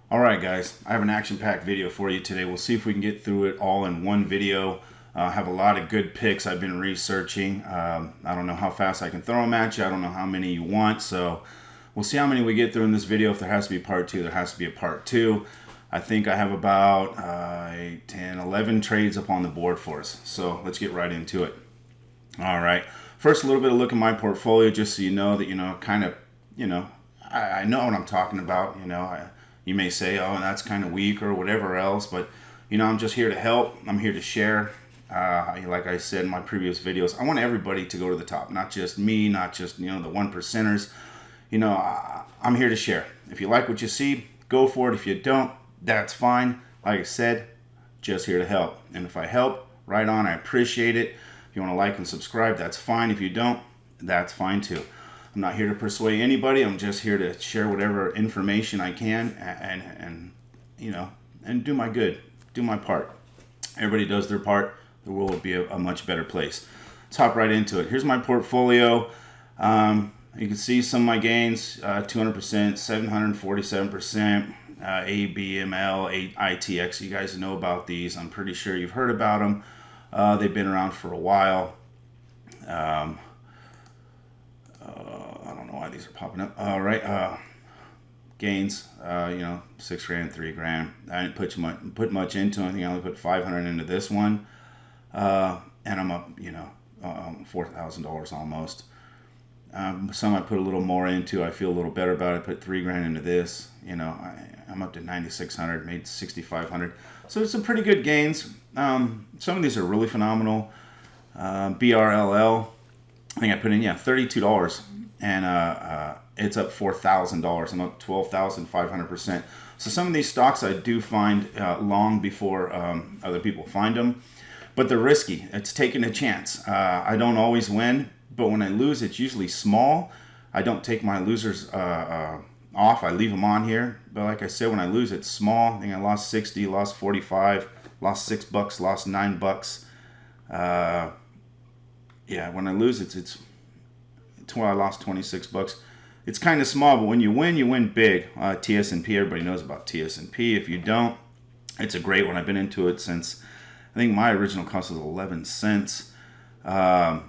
Alright guys, I have an action-packed video for you today. We'll see if we can get through it all in one video. I have a lot of good picks I've been researching. I don't know how fast I can throw them at you. I don't know how many you want, so we'll see how many we get through in this video. If there has to be part 2, there has to be a part 2. I think I have about 8, 10, 11 trades up on the board for us. So let's get right into it. Alright, first a little bit of look at my portfolio just so you know that, I know what I'm talking about. You may say, oh, that's kind of weak or whatever else, but I'm just here to help. I'm here to share. Like I said in my previous videos, I want everybody to go to the top, not just me, not just the one percenters. I'm here to share. If you like what you see, go for it. If you don't, that's fine. Like I said, just here to help. And if I help, right on, I appreciate it. If you want to like and subscribe, that's fine. If you don't, that's fine too. I'm not here to persuade anybody. I'm just here to share whatever information I can and do my good, do my part. Everybody does their part. The world will be a much better place. Let's hop right into it. Here's my portfolio. You can see some of my gains, 200%, 747%, ABML, ITX. You guys know about these. I'm pretty sure you've heard about them. They've been around for a while. I don't know why these are popping up. All right, gains, 6 grand, 3 grand. I didn't put much into it. I think I only put 500 into this one, and I'm up, $4,000 almost. Some I put a little more into. I feel a little better about it. I put 3 grand into this. I'm up to 9,600, made 6,500. So it's some pretty good gains. Some of these are really phenomenal. BRLL. I think I put in, $32, and it's up $4,000. I'm up 12,500%. So some of these stocks I do find long before other people find them, but they're risky. It's taking a chance. I don't always win, but when I lose, it's usually small. I don't take my losers off. I leave them on here. But like I said, when I lose, it's small. I think I lost 60, lost 45, lost $6, lost $9. Yeah, when I lose, it's I lost $26. It's kind of small, but when you win big. TS&P, everybody knows about TS&P. If you don't, it's a great one. I've been into it since, I think my original cost was 11 cents. I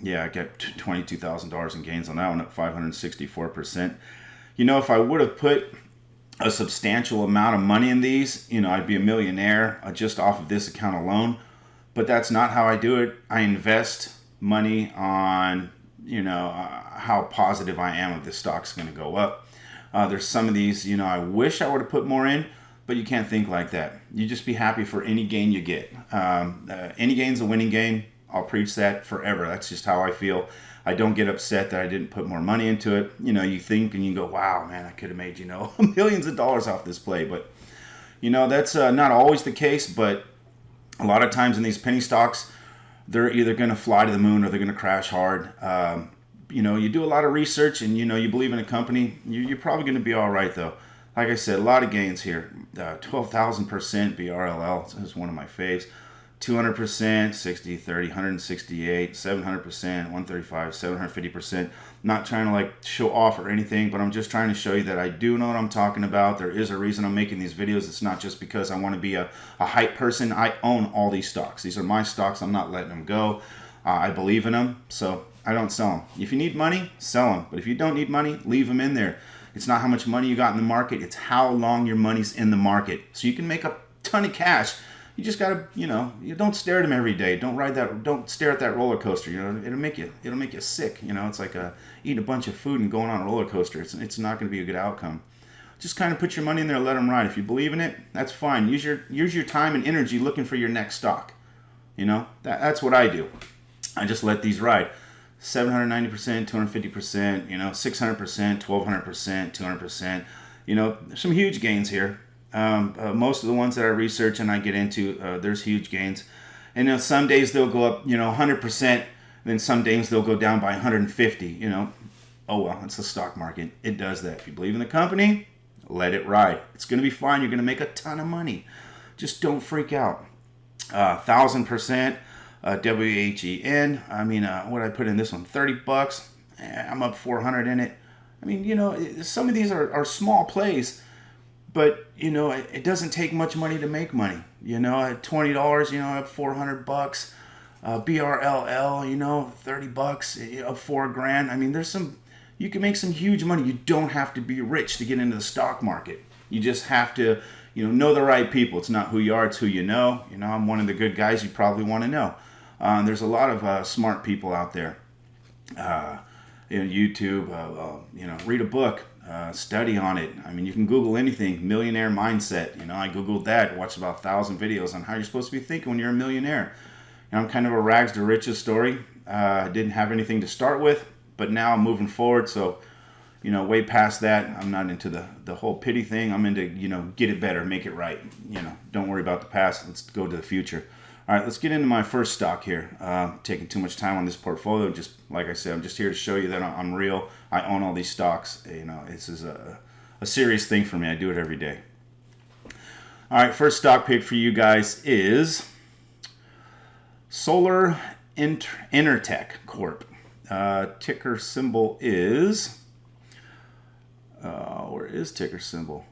got $22,000 in gains on that one, up 564%. If I would have put a substantial amount of money in these, I'd be a millionaire just off of this account alone. But that's not how I do it. I invest money on, how positive I am if this stock's going to go up. There's some of these, I wish I would have put more in, but you can't think like that. You just be happy for any gain you get. Any gain's a winning gain. I'll preach that forever. That's just how I feel. I don't get upset that I didn't put more money into it. You think and you go, wow, man, I could have made, millions of dollars off this play. But, that's not always the case, but a lot of times in these penny stocks, they're either going to fly to the moon or they're going to crash hard. You do a lot of research and, you believe in a company, you're probably going to be all right, though. Like I said, a lot of gains here. 12,000% BRLL. This is one of my faves. 200%, 60, 30, 168, 700%, 135, 750%. Not trying to show off or anything, but I'm just trying to show you that I do know what I'm talking about. There is a reason I'm making these videos. It's not just because I want to be a hype person. I own all these stocks. These are my stocks. I'm not letting them go. I believe in them, so I don't sell them. If you need money, sell them. But if you don't need money, leave them in there. It's not how much money you got in the market. It's how long your money's in the market. So you can make a ton of cash. You just gotta, you don't stare at them every day. Don't stare at that roller coaster. It'll make you sick. It's like eating a bunch of food and going on a roller coaster. It's not going to be a good outcome. Just kind of put your money in there, let them ride. If you believe in it, that's fine. Use your time and energy looking for your next stock. That's what I do. I just let these ride. 790%, 250%, 600%, 1200%, 200%. Some huge gains here. Most of the ones that I research and I get into, there's huge gains. And some days they'll go up, 100%. Then some days they'll go down by 150. Oh well, it's the stock market. It does that. If you believe in the company, let it ride. It's going to be fine. You're going to make a ton of money. Just don't freak out. 1,000%. WHEN. I mean, what did I put in this one? $30. I'm up 400 in it. I mean, some of these are small plays. But, it doesn't take much money to make money. At $20, up $400, BRLL, $30, up $4,000. I mean, you can make some huge money. You don't have to be rich to get into the stock market. You just have to, know the right people. It's not who you are, it's who you know. I'm one of the good guys you probably want to know. There's a lot of smart people out there. YouTube, read a book, study on it. I mean, you can Google anything, millionaire mindset. I Googled that, watched about 1,000 videos on how you're supposed to be thinking when you're a millionaire. I'm kind of a rags to riches story. I didn't have anything to start with, but now I'm moving forward. So, way past that, I'm not into the whole pity thing. I'm into, get it better, make it right. Don't worry about the past. Let's go to the future. All right, let's get into my first stock here. Taking too much time on this portfolio. Just like I said, I'm just here to show you that I'm real. I own all these stocks. This is a serious thing for me. I do it every day. All right, first stock pick for you guys is Solar Intertech Corp. Ticker symbol is, where is ticker symbol?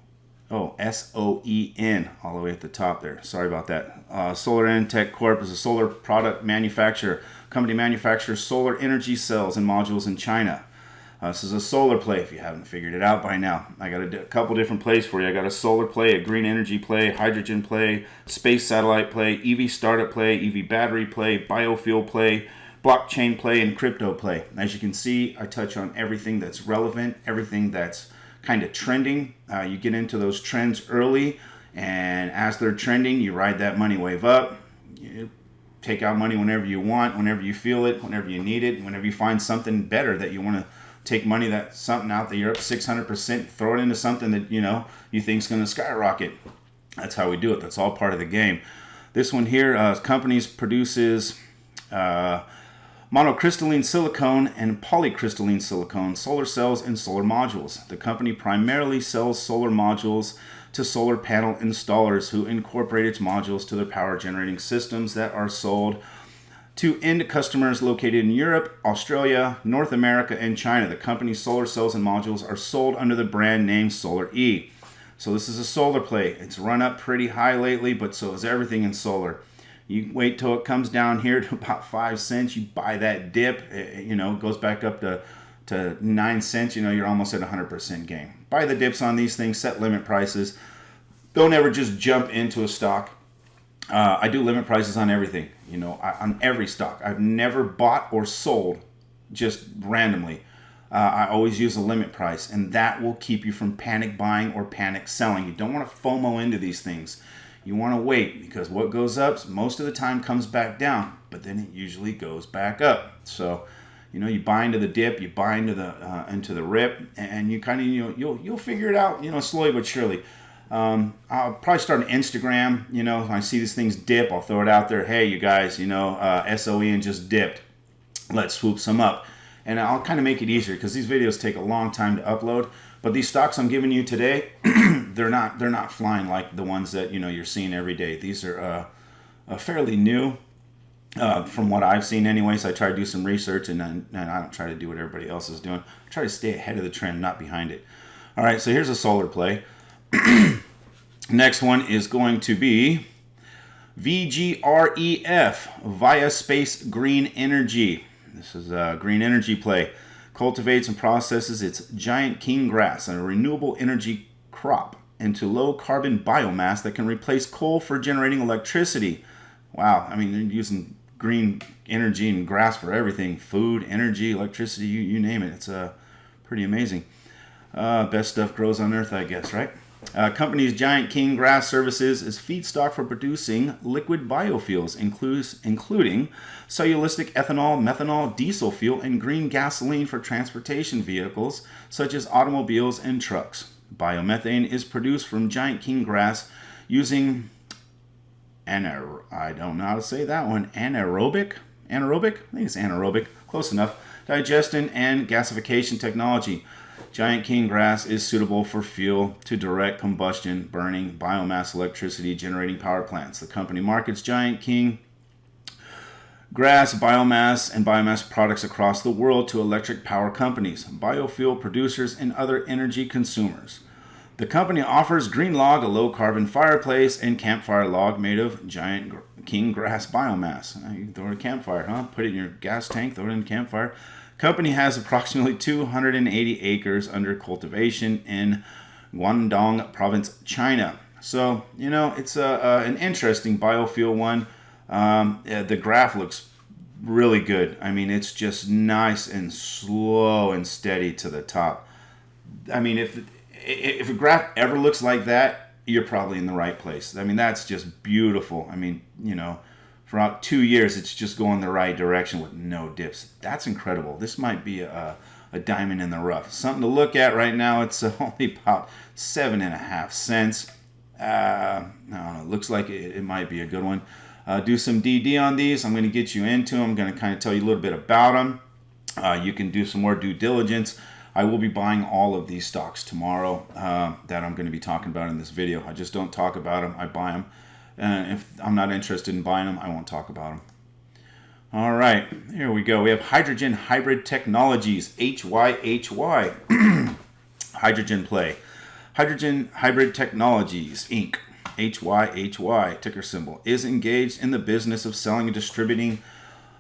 Oh, SOEN, all the way at the top there. Sorry about that. Solar Intertech Corp is a solar product manufacturer. Company manufactures solar energy cells and modules in China. This is a solar play, if you haven't figured it out by now. I got a couple different plays for you. I got a solar play, a green energy play, hydrogen play, space satellite play, EV startup play, EV battery play, biofuel play, blockchain play, and crypto play. As you can see, I touch on everything that's relevant, everything that's kind of trending. You get into those trends early, and as they're trending, you ride that money wave up. You take out money whenever you want, whenever you feel it, whenever you need it, whenever you find something better that you want to take money, that's something out that you're up 600%, throw it into something that you think is going to skyrocket. That's how we do it. That's all part of the game. This one here, companies produces monocrystalline silicone and polycrystalline silicone solar cells and solar modules. The company primarily sells solar modules to solar panel installers who incorporate its modules to their power generating systems that are sold to end customers located in Europe, Australia, North America, and China. The company's solar cells and modules are sold under the brand name Solar E. So this is a solar play. It's run up pretty high lately, but so is everything in solar. You wait till it comes down here to about 5 cents. You buy that dip. It goes back up to 9 cents. You're almost at 100% gain. Buy the dips on these things. Set limit prices. Don't ever just jump into a stock. I do limit prices on everything. On every stock. I've never bought or sold just randomly. I always use a limit price, and that will keep you from panic buying or panic selling. You don't want to FOMO into these things. You want to wait, because what goes up most of the time comes back down, but then it usually goes back up. So, you buy into the dip, you buy into the rip, and you kind of you'll figure it out, slowly but surely. I'll probably start an Instagram. When I see these things dip, I'll throw it out there. Hey, you guys, SOEN just dipped. Let's swoop some up. And I'll kind of make it easier, because these videos take a long time to upload. But these stocks I'm giving you today, they're not flying like the ones that you're seeing every day. These are fairly new, from what I've seen. Anyways, I try to do some research, and I don't try to do what everybody else is doing. I try to stay ahead of the trend, not behind it. All right, so here's a solar play. Next one is going to be VGREF, Via Space Green Energy. This is a green energy play. Cultivates and processes its giant king grass, a renewable energy crop, into low carbon biomass that can replace coal for generating electricity. Wow, I mean, they're using green energy and grass for everything. Food, energy, electricity, you name it. It's pretty amazing. Best stuff grows on earth, I guess, right? Company's giant king grass services is feedstock for producing liquid biofuels, including cellulosic ethanol, methanol, diesel fuel, and green gasoline for transportation vehicles such as automobiles and trucks. Biomethane is produced from giant king grass using I don't know how to say that one. Anaerobic? I think it's anaerobic. Close enough. Digestion and gasification technology. Giant king grass is suitable for fuel to direct combustion, burning, biomass electricity generating power plants. The company markets giant king grass, biomass, and biomass products across the world to electric power companies, biofuel producers, and other energy consumers. The company offers green log, a low-carbon fireplace, and campfire log made of giant king grass biomass. You can throw it in a campfire, huh? Put it in your gas tank, throw it in a campfire. Company has approximately 280 acres under cultivation in Guangdong Province, China. So, you know, it's an interesting biofuel one. The graph looks really good. I mean, it's just nice and slow and steady to the top. I mean, if a graph ever looks like that, you're probably in the right place. I mean, that's just beautiful. I mean, you know, for about 2 years, it's just going the right direction with no dips. That's incredible. This might be a diamond in the rough. Something to look at right now. It's only about 7.5 cents. I don't know. It looks like it might be a good one. Do some DD on these. I'm going to get you into them. I'm going to kind of tell you a little bit about them. You can do some more due diligence. I will be buying all of these stocks tomorrow that I'm going to be talking about in this video. I just don't talk about them. I buy them. And if I'm not interested in buying them, I won't talk about them. All right, here we go. We have Hydrogen Hybrid Technologies, HYHY. Hydrogen play. Hydrogen Hybrid Technologies, Inc., HYHY, ticker symbol, is engaged in the business of selling and distributing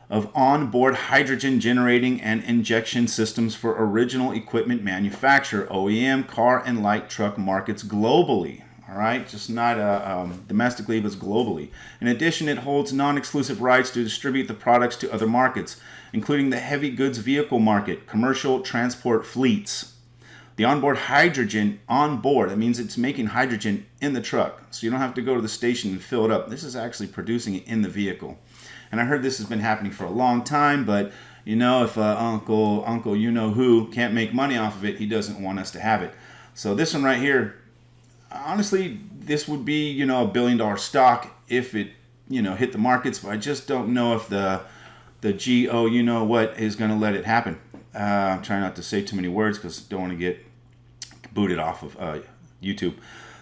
of onboard hydrogen generating and injection systems for original equipment manufacturer, OEM, car and light truck markets globally. All right, just not domestically, but globally. In addition, it holds non-exclusive rights to distribute the products to other markets, including the heavy goods vehicle market, commercial transport fleets. The onboard hydrogen, that means it's making hydrogen in the truck, so you don't have to go to the station and fill it up. This is actually producing it in the vehicle. And I heard this has been happening for a long time, but you know, if Uncle you know who can't make money off of it, he doesn't want us to have it. So this one right here, honestly, this would be, you know, $1 billion stock if it, you know, hit the markets, but I just don't know if the GO, you know what, is going to let it happen. I'm trying not to say too many words because I don't want to get booted off of YouTube.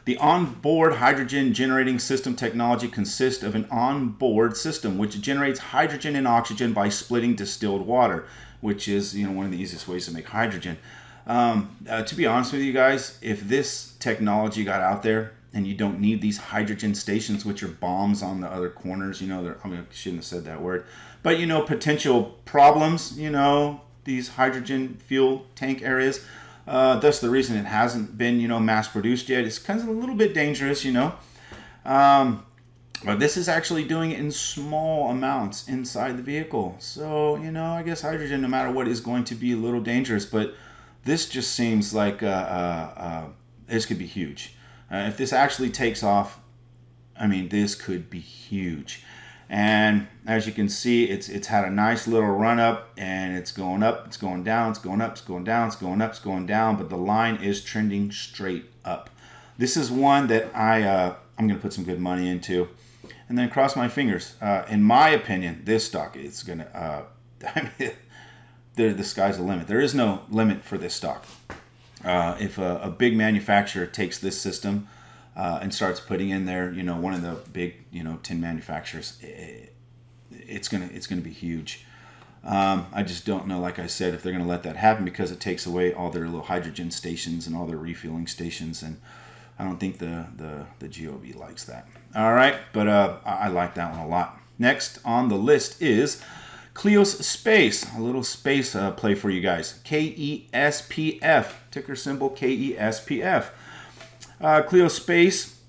The onboard hydrogen generating system technology consists of an onboard system which generates hydrogen and oxygen by splitting distilled water, which is, you know, one of the easiest ways to make hydrogen. To be honest with you guys, if this technology got out there and you don't need these hydrogen stations, which are bombs on the other corners, you know, I shouldn't have said that word, but, you know, potential problems, you know, these hydrogen fuel tank areas. That's the reason it hasn't been, you know, mass produced yet. It's kind of a little bit dangerous, you know. But this is actually doing it in small amounts inside the vehicle. So, you know, I guess hydrogen, no matter what, is going to be a little dangerous. But this just seems like this could be huge. If this actually takes off, I mean, this could be huge. And as you can see, it's had a nice little run up, and it's going up, it's going down, it's going up, it's going down, it's going up, it's going down, but the line is trending straight up. This is one that I'm going to put some good money into, and then cross my fingers. In my opinion, this stock is going to, I mean, the sky's the limit. There is no limit for this stock. If a big manufacturer takes this system and starts putting in there, you know, one of the big, you know, tin manufacturers, it's gonna be huge. I just don't know, like I said, if they're gonna let that happen, because it takes away all their little hydrogen stations and all their refueling stations, and I don't think the GOB likes that. All right, but I like that one a lot. Next on the list is CLEO Space, a little space play for you guys. KESPF, ticker symbol KESPF. CLEO Space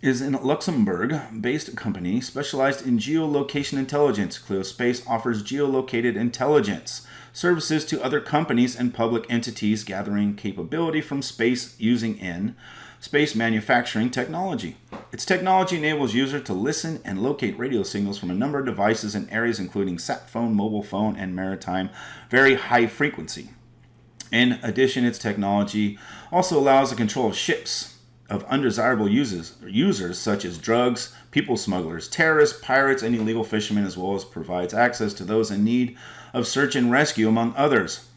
is a Luxembourg-based company specialized in geolocation intelligence. CLEO Space offers geolocated intelligence services to other companies and public entities, gathering capability from space using space manufacturing technology. Its technology enables users to listen and locate radio signals from a number of devices in areas including sat phone, mobile phone, and maritime very high frequency. In addition, its technology also allows the control of ships of undesirable users such as drugs, people smugglers, terrorists, pirates, and illegal fishermen, as well as provides access to those in need of search and rescue, among others.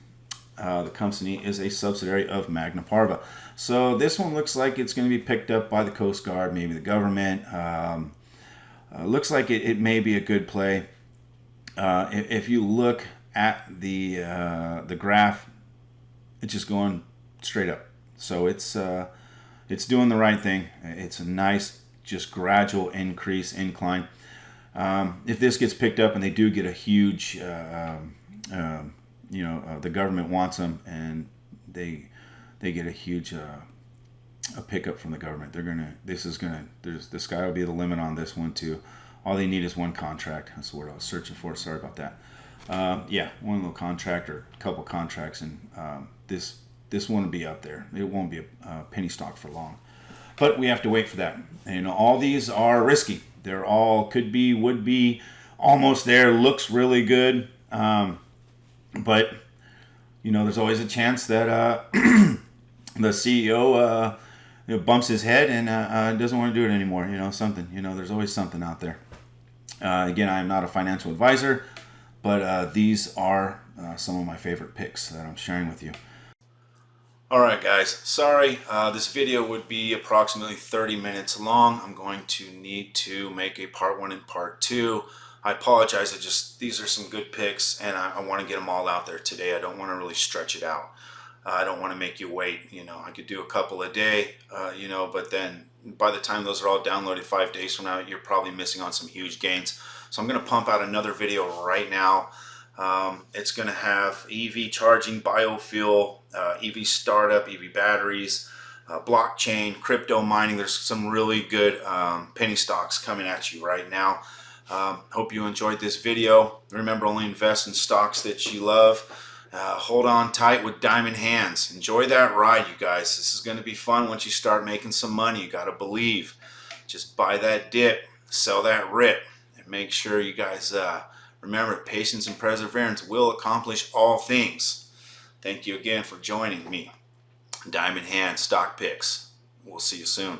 The company is a subsidiary of Magna Parva. So this one looks like it's going to be picked up by the Coast Guard, maybe the government. Looks like it may be a good play. If you look at the graph, it's just going straight up. So it's it's doing the right thing. It's a nice, just gradual incline. If this gets picked up and they do get a huge, the government wants them, and they get a huge a pickup from the government, the sky will be the limit on this one too. All they need is one contract. That's the word I was searching for. Sorry about that. One little contract or a couple contracts, and this won't be up there. It won't be a penny stock for long. But we have to wait for that. And all these are risky. They're all would be, almost there. Looks really good, but there's always a chance that the CEO bumps his head and doesn't want to do it anymore. There's always something out there. Again, I am not a financial advisor, but these are some of my favorite picks that I'm sharing with you. Alright guys, sorry, this video would be approximately 30 minutes long. I'm going to need to make a part 1 and part 2. I apologize, these are some good picks, and I want to get them all out there today. I don't want to really stretch it out. I don't want to make you wait. I could do a couple a day, but then by the time those are all downloaded 5 days from now, you're probably missing on some huge gains. So I'm going to pump out another video right now. It's going to have EV charging, biofuel, EV startup, EV batteries, blockchain, crypto mining. There's some really good penny stocks coming at you right now. Hope you enjoyed this video. Remember, only invest in stocks that you love. Hold on tight with diamond hands. Enjoy that ride, you guys. This is going to be fun once you start making some money. You got to believe. Just buy that dip, sell that rip, and make sure you guys remember, patience and perseverance will accomplish all things. Thank you again for joining me. Diamond Hand Stock Picks. We'll see you soon.